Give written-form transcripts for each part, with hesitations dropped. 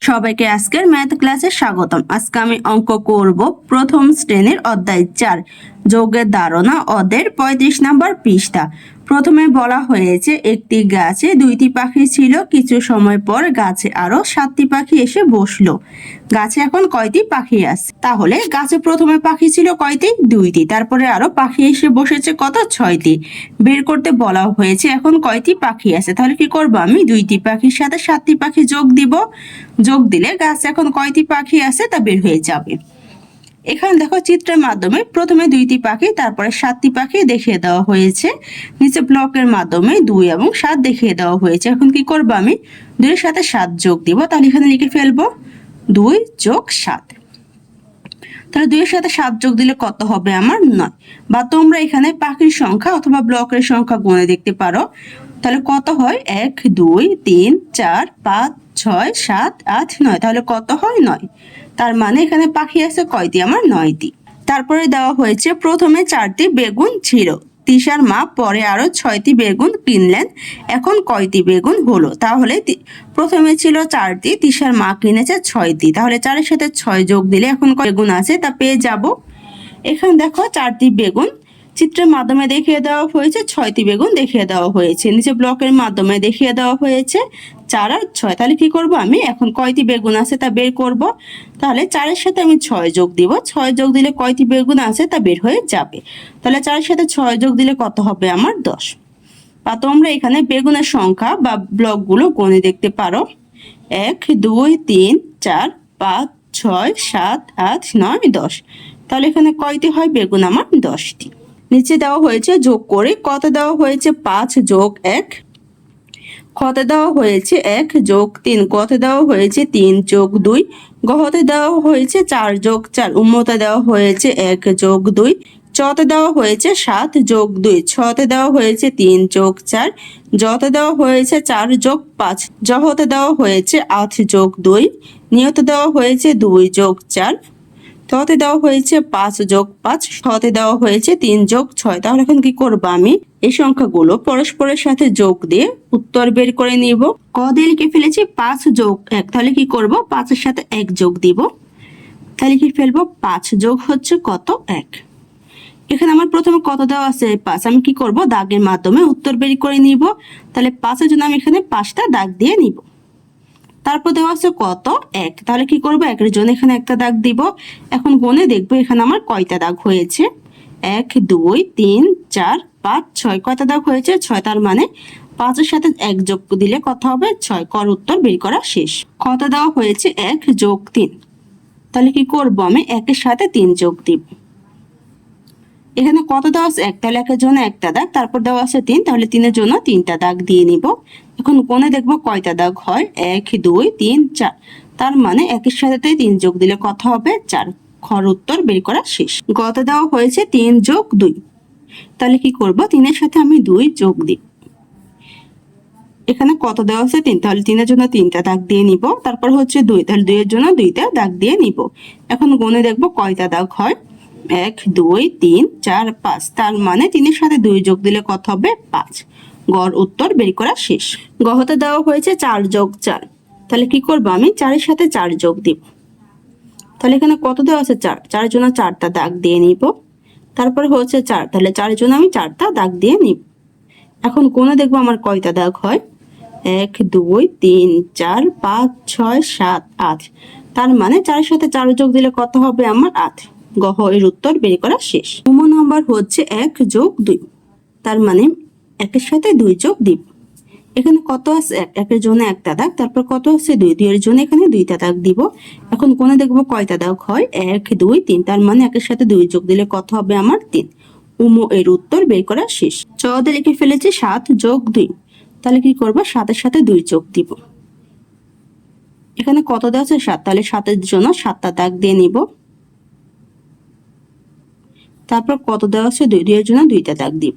সবাইকে আজকের ম্যাথ ক্লাসে স্বাগতম। আজকে আমি অঙ্ক করব প্রথম শ্রেণীর অধ্যায় 4 যোগের ধারণা অধ্যায়ের 35 নম্বর পৃষ্ঠা। প্রথমে বলা হয়েছে একটি গাছে 2টি পাখি ছিল, কিছু সময় পর গাছে আরো 7টি পাখি এসে বসলো। গাছে এখন কয়টি পাখি আছে? তাহলে গাছে প্রথমে পাখি ছিল কয়টি? 2টি। তারপরে আরো পাখি এসে বসেছে কত? 6টি। বের করতে বলা হয়েছে এখন কয়টি পাখি আছে। তাহলে কি করব আমি? 2টি পাখির সাথে 7টি পাখি যোগ দিব। যোগ দিলে গাছে এখন কয়টি পাখি আছে তা বের হয়ে যাবে। এখানে দেখো চিত্রের মাধ্যমে প্রথমে 2টি পাখি, তারপরে 7টি পাখি দেখিয়ে দেওয়া হয়েছে। নিচে ব্লকের মাধ্যমে 2 এবং 7 দেখিয়ে দেওয়া হয়েছে। এখন কি করব আমি? 2 এর সাথে 7 যোগ দিব। তাহলে এখানে লিখে ফেলবো 2 যোগ 7। তাহলে 2 এর সাথে 7 যোগ দিলে কত হবে আমার? 9। বা তোমরা এখানে পাখির সংখ্যা অথবা ব্লকের সংখ্যা গুণে দেখতে পারো। তাহলে কত হয়? 1 2 3 4 5 6 7 8 9। তাহলে কত হয়? 9। তার মানে এখানে পাখি আছে কয়টি? আমার 9টি। তারপরে দেওয়া হয়েছে প্রথমে 4টি বেগুন ছিল, তিশার মা পরে আরো 6টি বেগুন কিনলেন, এখন কয়টি বেগুন হলো? তাহলে প্রথমে ছিল 4টি, তিশার মা কিনেছে 6টি। তাহলে 4 এর সাথে 6 যোগ দিলে এখন কয় বেগুন আছে তা পেয়ে যাব। এখানে দেখো 4টি বেগুন চিত্রের মাধ্যমে দেখিয়ে দেওয়া হয়েছে, 6টি বেগুন দেখিয়ে দেওয়া হয়েছে। নিচে ব্লকের মাধ্যমে দেখিয়ে দেওয়া হয়েছে 4 আর 6। তাহলে কি করব আমি? এখন কয়টি বেগুন আছে তা বের করব। তাহলে 4 এর সাথে আমি 6 যোগ দিব। 6 যোগ দিলে কয়টি বেগুন আছে তা বের হয়ে যাবে। তাহলে 4 এর সাথে 6 যোগ দিলে কত হবে আমার? 10। বা তোমরা এখানে বেগুনের সংখ্যা বা ব্লকগুলো গুণে দেখতে পারো। 1 2 3 4 5 6 7 8 9 10। তাহলে এখানে কয়টি হয় বেগুন? আমার 10টি। নিচে দেওয়া হয়েছে যোগ করে কত দেওয়া হয়েছে? 5 যোগ 1। খতে দেওয়া হয়েছে 1 যোগ 3। গতে দেওয়া হয়েছে 3 যোগ 2। গহতে দেওয়া হয়েছে 4 যোগ 4। উম্মতে দেওয়া হয়েছে 1 যোগ 2। চতে দেওয়া হয়েছে 7 যোগ 2। ছতে দেওয়া হয়েছে 3 যোগ 4। জতে দেওয়া হয়েছে 4 যোগ 5। জহতে দেওয়া হয়েছে 8 যোগ 2। নিয়তে দেওয়া হয়েছে 2 যোগ 4। ততে দেওয়া হয়েছে 5 যোগ 5। শতে দেওয়া হয়েছে 3 যোগ 6। তাহলে এখন কি করব আমি? এই সংখ্যাগুলো পরস্পরের সাথে যোগ দিয়ে উত্তর বের করে নিব। ক দিয়ে লিখে ফেলেছি 5 যোগ 1। তাহলে কি করব? 5 এর সাথে 1 যোগ দিব। তাহলে কি ফেলবো? 5 যোগ হচ্ছে কত? 1। এখানে আমার প্রথমে কত দেওয়া আছে? 5। আমি কি করব? দাগের মাধ্যমে উত্তর বের করে নিব। তাহলে 5 এর জন্য আমি এখানে 5টা দাগ দিয়ে নিব। তারপর দেওয়া আছে কত? 1। তাহলে কি করব? 1 এর জন্য এখানে একটা দাগ দিব। এখন গুণে দেখবো এখানে আমার কয়টা দাগ হয়েছে। 1 2 3 4 5 6। কয়টা দাগ হয়েছে? 6। তার মানে 5 এর সাথে 1 যোগ দিলে কত হবে? 6। কর উত্তর বের করা শেষ। কত দেওয়া হয়েছে? 1 যোগ 3। তাহলে কি করব আমি? 1 এর সাথে 3 যোগ দিব। এখানে কত দেওয়া আছে? 1। তাহলে 1 এর জন্য একটা দাগ, তারপর দেওয়া আছে 3। তাহলে 3 এর জন্য 3টা দাগ দিয়ে নিব। এখন কোণে দেখবো কয়টা দাগ হয়। 1 2 3 4। তার মানে 1 এর সাথে 3 যোগ দিলে কত হবে? 4। খর উত্তর বের করা শেষ। গতে দেওয়া হয়েছে 3 যোগ 2। তাহলে কি করব? 3 এর সাথে আমি 2 যোগ দিব। এখানে কত দেওয়া আছে? 3। তাহলে 3 এর জন্য 3টা দাগ দিয়ে নিব। তারপর হচ্ছে 2। তাহলে 2 এর জন্য 2টা দাগ দিয়ে নিব। এখন গুণে দেখবো কয়টা দাগ হয়। 1 2 3 4 5। তার মানে 3 এর সাথে 2 যোগ দিলে কত হবে? 5। গড় উত্তর বের করা শেষ। গহতে দেওয়া হয়েছে 4 যোগ 4। তাহলে কি করব আমি? 4 এর সাথে 4 যোগ দিব। তাহলে এখানে কত দেওয়া আছে? 4। 4 এর জন্য 4টা দাগ দিয়ে নিব। তারপরে হচ্ছে 4। তাহলে 4 এর জন্য আমি 4টা দাগ দিয়ে নিব। এখন কোণে দেখবো আমার কয়টা দাগ হয়। 1 2 3 4 5 6 7 8। তার মানে 4 এর সাথে 4 যোগ দিলে কত হবে? আমার 8। গহ এর উত্তর বের করা শেষ। নাম্বার হচ্ছে 1 যোগ 2। তার মানে 1 এর সাথে 2 যোগ দিব। এখানে কত আছে? 1। 1 এর জন্য একটা দাগ, তারপর কত আছে? 2। 2 এর জন্য এখানে 2টা দাগ দিব। এখন কোণে দেখবো কয়টা দাগ হয়। 1 2 3। তার মানে 1 এর সাথে 2 যোগ দিলে কত হবে? আমার 3। এর উত্তর বের করা শেষ। চতে লিখে ফেলেছি 7 যোগ 2। তাহলে কি করব? 7 এর সাথে 2 যোগ দিব। এখানে কত দেওয়া আছে? 7। তাহলে 7 এর জন্য 7টা দাগ দিয়ে নিব। তারপর কত দেওয়া আছে? 2। 2 এর জন্য 2টা দাগ দিব।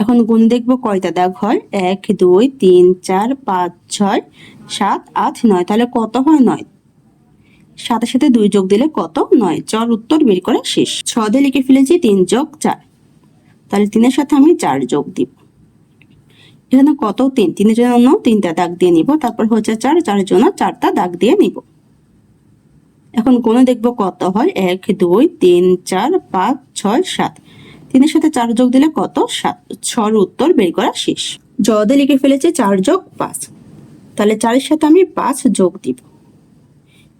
এখন গুণ দেখবো কয়টা দাগ হয়। 1 2 3 4 5 6 7 8 9। তাহলে কত হয়? 9। 7 এর সাথে 2 যোগ দিলে কত? 9। চল উত্তর বের করা শেষ। 6 দিয়ে লিখে ফেলেছি 3 যোগ 4। তাহলে 3 এর সাথে আমি 4 যোগ দিব। এখানে কত? 3। 3 এর জন্য 3টা দাগ দিয়ে নিব। তারপর হচ্ছে 4। 4 এর জন্য 4টা দাগ দিয়ে নিব। এখন কোণে দেখবো কত হয়, 1 2 3 4 5 6 7। 3-এর সাথে 4 যোগ দিলে কত, 7। 6 উত্তর বের করা শেষ। জদে লিখে ফেলেছি 4 যোগ 5, তাহলে 4-এর সাথে আমি 5 যোগ দিব।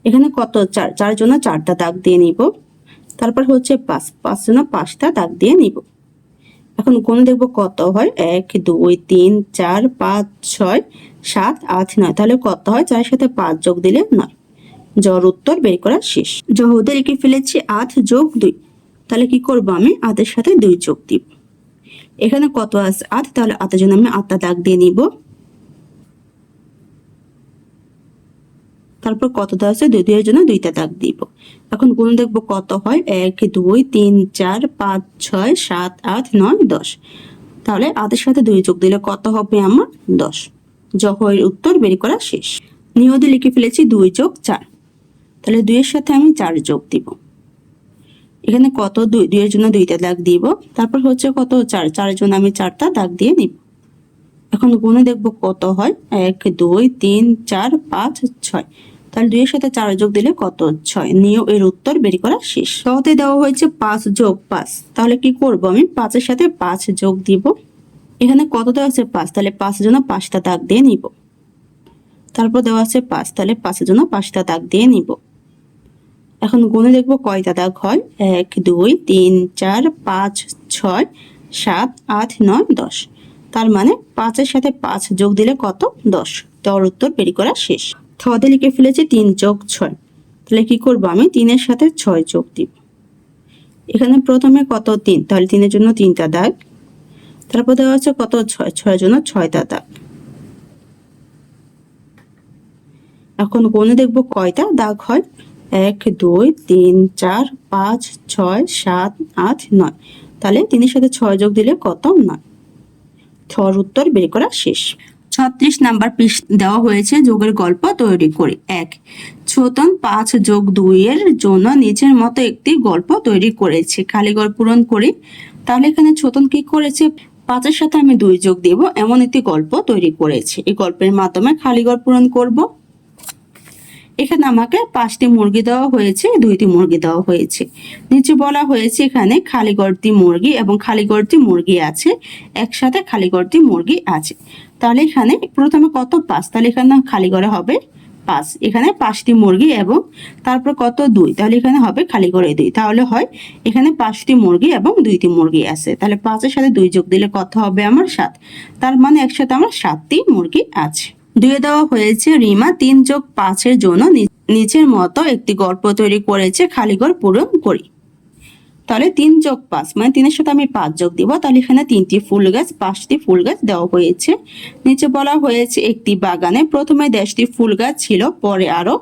এখানে কত, 4, 4 জন্য 4টা দাগ দিয়ে নিব। তারপর হচ্ছে 5, 5 জন্য 5টা দাগ দিয়ে নিব। এখন কোণে দেখবো কত হয়, 1 2 3 4 5 6 7 8 9। তাহলে কত হয়, 4-এর সাথে 5 যোগ দিলে 9। জর উত্তর বের করা শেষ। জহদে লিখে ফেলেছি 8 যোগ 2, তাহলে কি করব, আমি 8-এর সাথে 2 যোগ দিব। এখানে কত আছে, 8, তাহলে 8-এর জন্য আমি 8টা দাগ দিয়ে নিব। তারপর কত দেওয়া আছে, 2, 2-এর জন্য 2টা দাগ দিব। এখন গুণ দেখবো কত হয়, 1 2 3 4 5 6 7 8 9 10। তাহলে 8-এর সাথে 2 যোগ দিলে কত হবে আমার, 10। জহরের উত্তর বের করা শেষ। নিয়দে লিখে ফেলেছি 2 যোগ 4, তাহলে 2-এর সাথে আমি 4 যোগ দিব। এখানে কত, 2, 2-এর জন্য 2টা দাগ দিব। তারপর হচ্ছে কত, 4, 4-এর জন্য আমি 4টা দাগ দিয়ে নিব। এখন গুণে দেখবো কত হয়, 1 2 3 4 5 6। তাহলে 2-এর সাথে 4 যোগ দিলে কত, 6। নিয় এর উত্তর বের করা শেষ। সহতে দেওয়া হয়েছে 5 যোগ 5, তাহলে কি করব, আমি 5-এর সাথে 5 যোগ দিব। এখানে কত দেওয়া আছে, 5, তাহলে 5-এর জন্য 5টা দাগ দিয়ে নিব। তারপর দেওয়া আছে 5, তাহলে 5-এর জন্য 5টা দাগ দিয়ে নিব। এখন গুণে দেখবো কয়টা দাগ হয়, 1 2 3 4 5 6 7 8 9 10। তার মানে 5-এর সাথে 5 যোগ দিলে কত, 10। তোর উত্তর বের করা শেষ। থদে লিখে ফেলেছি 3 যোগ 6, তাহলে কি করব, আমি 3-এর সাথে 6 যোগ দিব। এখানে প্রথমে কত, 3, তাহলে 3-এর জন্য 3টা দাগ। তারপর দেওয়া আছে কত, 6, 6-এর জন্য 6টা দাগ। এখন গুণে দেখবো কয়টা দাগ হয়, 1 2 3 4 5 6 7 8 9। তাহলে 3-এর সাথে 6 যোগ দিলে কত, 9। থর উত্তর বের করা শেষ। 36 নাম্বার পৃষ্ঠা দেওয়া হয়েছে যোগের গল্প তৈরি করে। 1, ছোটন 5 যোগ 2 এর জন্য নিচের মতো একটি গল্প তৈরি করেছে, খালি ঘর পূরণ করি। তাহলে এখানে ছোটন কি করেছে, 5-এর সাথে আমি 2 যোগ দেব এমন একটি গল্প তৈরি করেছে। এই গল্পের মাধ্যমে খালি ঘর পূরণ করব। এখানে আমাকে 5টি মুরগি দেওয়া হয়েছে, 2টি মুরগি দেওয়া হয়েছে। নিচে বলা হয়েছে এখানে খালি ঘরটি মুরগি এবং খালি ঘরটি মুরগি আছে, একসাথে খালি ঘরটি মুরগি আছে। তাহলে এখানে প্রথমে কত, 5, তাহলে এখানে খালি ঘরে হবে 5। এখানে 5টি মুরগি এবং তারপর কত, 2, তাহলে এখানে হবে খালি ঘরে 2। তাহলে হয় এখানে 5টি মুরগি এবং 2টি মুরগি আছে। তাহলে 5-এর সাথে 2 যোগ দিলে কত হবে আমার, 7। তার মানে একসাথে আমার 7টি মুরগি আছে। 2 দেওয়া হয়েছে রিমা 3 যোগ 5-এর জন্য নিচের মতো একটি গল্প তৈরি করেছে, খালি ঘর পূরণ করি। তাহলে 3 যোগ 5 মানে 3-এর সাথে আমি 5 যোগ দিব। তাহলে এখানে 3টি ফুল গাছ, 5টি ফুল গাছ দেওয়া হয়েছে। নিচে বলা হয়েছে একটি বাগানে প্রথমে 10টি ফুল গাছ ছিল, পরে আরো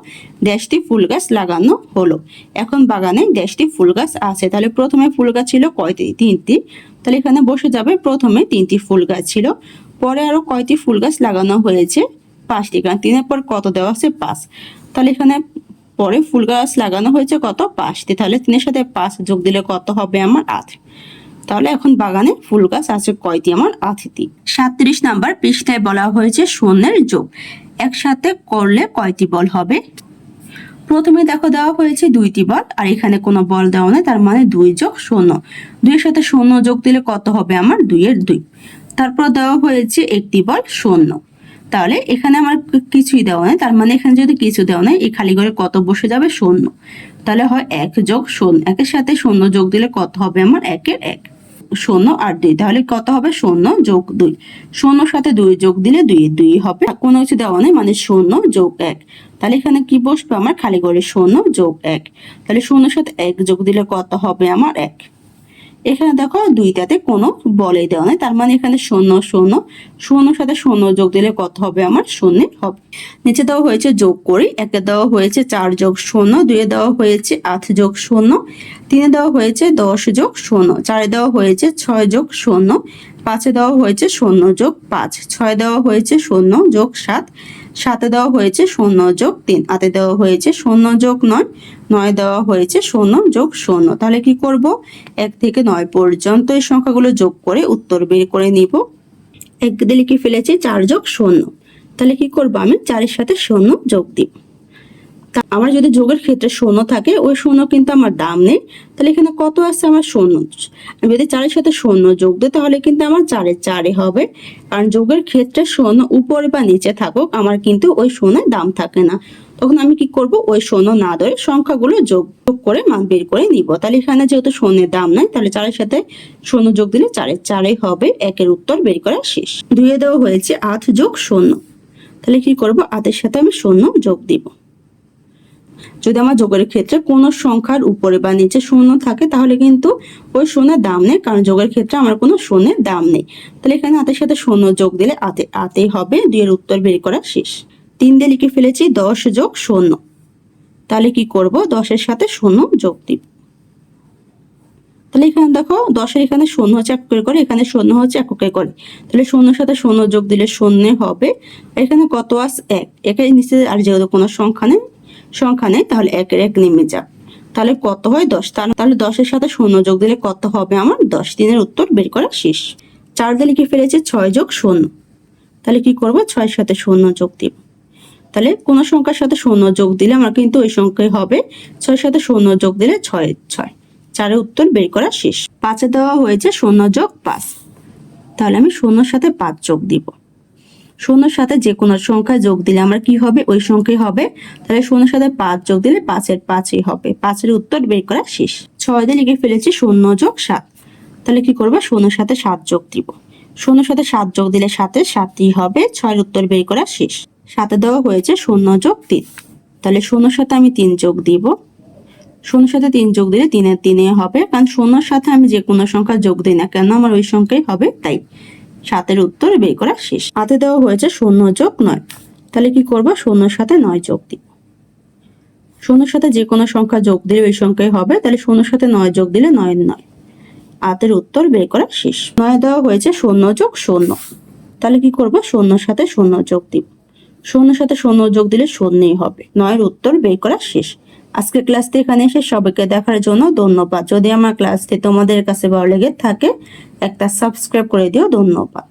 10টি ফুল গাছ লাগানো হলো। এখন বাগানে 10টি ফুল গাছ আছে। তাহলে প্রথমে ফুল গাছ ছিল কয়টি, 3টি। তাহলে এখানে বসে যাবে প্রথমে 3টি ফুল গাছ ছিল, পরে আরো কয়টি ফুল গাছ লাগানো হয়েছে, 5টি। কারণ 3-এর পর কত দেওয়া আছে, 5। তাহলে এখানে পরে ফুল গাছ লাগানো হয়েছে কত, 5টি। তাহলে 3-এর সাথে 5 যোগ দিলে কত হবে আমার, 8। তাহলে এখন বাগানে ফুল গাছ আছে কয়টি, আমার 8টি। 37 নাম্বার পৃষ্ঠায় বলা হয়েছে শূন্যের যোগ একসাথে করলে কয়টি বল হবে। প্রথমে দেখো দেওয়া হয়েছে 2টি বল, আর এখানে কোনো বল দেওয়া নেই, তার মানে 2 যোগ 0। 2-এর সাথে 0 যোগ দিলে কত হবে আমার, 2-এর 2। তারপর দেওয়া হয়েছে একটি বল 0, তাহলে এখানে আমার কিছুই দেওয়া নেই, তার মানে এখানে যদি কিছু দেওয়া নেই এই খালি ঘরে কত বসে যাবে, 0। তাহলে হয় 1 যোগ 0, 1-এর সাথে 0 যোগ দিলে কত হবে আমার, 1-এর 1। 0 আর 2, তাহলে কত হবে, 0 যোগ 2। 0-র সাথে 2 যোগ দিলে 2-এর 2 হবে, কোনো কিছু দেওয়া নেই মানে 0 যোগ 1। তাহলে এখানে কি বসবে আমার, খালি ঘরে 0 যোগ 1। তাহলে 0-এর সাথে 1 যোগ দিলে কত হবে আমার, 1। এখানে দেখো 2টাতে কোনো বলই দেওয়া নেই, তার মানে এখানে 0 0। 0-এর সাথে 0 যোগ দিলে কত হবে আমার, 0 হবে। নিচে দেওয়া হয়েছে যোগ করি। 1-এ দেওয়া হয়েছে 4 যোগ 0, 2-এ দেওয়া হয়েছে 8 যোগ 0, 3-এ দেওয়া হয়েছে 10 যোগ 0, 4-এ দেওয়া হয়েছে 6 যোগ 0, 5-এ দেওয়া হয়েছে 0 যোগ 5, 6-এ দেওয়া হয়েছে 0 যোগ 7, 7-এ দেওয়া হয়েছে 0 যোগ 3, 8-এ দেওয়া হয়েছে 0 যোগ 9, 9-এ দেওয়া হয়েছে 0 যোগ 0। তাহলে কি করব, 1 থেকে 9 পর্যন্ত এই সংখ্যাগুলো যোগ করে উত্তর বের করে নিব। 1 দিয়ে লিখে ফেলেছি 4 যোগ 0, তাহলে কি করব, আমি 4-এর সাথে 0 যোগ দিব। আমার যদি যোগের ক্ষেত্রে শূন্য থাকে ওই শূন্য কিন্তু আমার দাম নেই, তাহলে এখানে কত আছে আমার শূন্য। আমি যদি 4-এর সাথে শূন্য যোগ দিই তাহলে কিন্তু আমার 4-এর 4 হবে, কারণ যোগের ক্ষেত্রে শূন্য উপরে বা নিচে থাকুক আমার কিন্তু ওই শূন্যের দাম থাকে না। তখন আমি কি করব, ওই শূন্য না ধরে সংখ্যাগুলো যোগ করে মান বের করে নিব। তাহলে এখানে যেহেতু শূন্যের দাম নাই, তাহলে 4-এর সাথে শূন্য যোগ দিলে 4-এর 4 হবে। একের উত্তর বের করা শেষ। 2-এ দেওয়া হয়েছে 8 যোগ 0, তাহলে কি করব, 8-এর সাথে আমি 0 যোগ দিব। যদি আমার যোগের ক্ষেত্রে কোনো সংখ্যার উপরে বা নিচে শূন্য থাকে তাহলে কিন্তু ওই শূন্যের দাম নেই, কারণ যোগের ক্ষেত্রে আমার কোনো শূন্যের দাম নেই। তাহলে এখানে 8-এর সাথে 0 যোগ দিলে 8 হবে। 2-এর উত্তর বের করা শেষ। 3 দিয়ে লিখে ফেলেছি 10 যোগ 0, তাহলে কি করব, 10-এর সাথে 0 যোগ দিব। তাহলে এখানে দেখো 10-এর এখানে 0 হচ্ছে এককে করে, এখানে 0 হচ্ছে এককে করে, তাহলে 0-এর সাথে 0 যোগ দিলে 0 হবে। এখানে কত আছে 1, এখানে নিচে আর যেহেতু কোনো সংখ্যা নেই তাহলে 1-এর 1 নেমে যাবে, তাহলে কত হয় 10। তাহলে 10-এর সাথে 0 যোগ দিলে কত হবে আমার 10। 3-এর উত্তর বের করা শেষ। 4 দিয়ে লিখে ফেলেছি 6 যোগ 0, তাহলে কি করব, 6-এর সাথে 0 যোগ দিব। তাহলে কোন সংখ্যার সাথে 0 যোগ দিলে আমার কিন্তু ওই সংখ্যাই হবে। 6-এর সাথে 0 যোগ দিলে 6 6। 4-এর উত্তর বের করা শেষ। 5-এ দেওয়া হয়েছে 0 যোগ 5, তাহলে আমি 0-এর সাথে 5 যোগ দিব। 0-এর সাথে যে কোনো সংখ্যা যোগ দিলে আমার কি হবে, ওই সংখ্যাই হবে। তাহলে 0-এর সাথে 5 যোগ দিলে 5-এর 5ই হবে। 5-এর উত্তর বের করা শেষ। 6 দিয়ে লিখে ফেলেছি 0 যোগ 7, তাহলে কি করব, 0-এর সাথে 7 যোগ দিব। 0-এর সাথে 7 যোগ দিলে 7-এর 7ই হবে। 6-এর উত্তর বের করা শেষ। 7-এ দেওয়া হয়েছে 0 যোগ 3, তাহলে 0-এর সাথে আমি 3 যোগ দিব। 0-এর সাথে 3 যোগ দিলে 3-এর 3 হবে, কারণ 0-এর সাথে আমি যে কোনো সংখ্যা যোগ দিই না কেন আমার ওই সংখ্যাই হবে, তাই 7-এর উত্তর বের করা শেষ। 8-এ দেওয়া হয়েছে 0 যোগ 9, তাহলে কি করব, 0-এর সাথে 9 যোগ দিব। 0-এর সাথে যে কোনো সংখ্যা যোগ দিলে ওই সংখ্যাই হবে, তাহলে 0-এর সাথে 9 যোগ দিলে 9-এর 9। 8-এর উত্তর বের করা শেষ। 9-এ দেওয়া হয়েছে 0 যোগ 0, তাহলে কি করব, 0-এর সাথে 0 যোগ দিব। 0-এর সাথে 0 যোগ দিলে 0ই হবে। 9-এর উত্তর বের করা শেষ। আজকের ক্লাসটি এখানে এসে সবাইকে দেখার জন্য ধন্যবাদ। যদি আমার ক্লাসটি তোমাদের কাছে ভালো লেগে থাকে একটা সাবস্ক্রাইব করে দিও। ধন্যবাদ।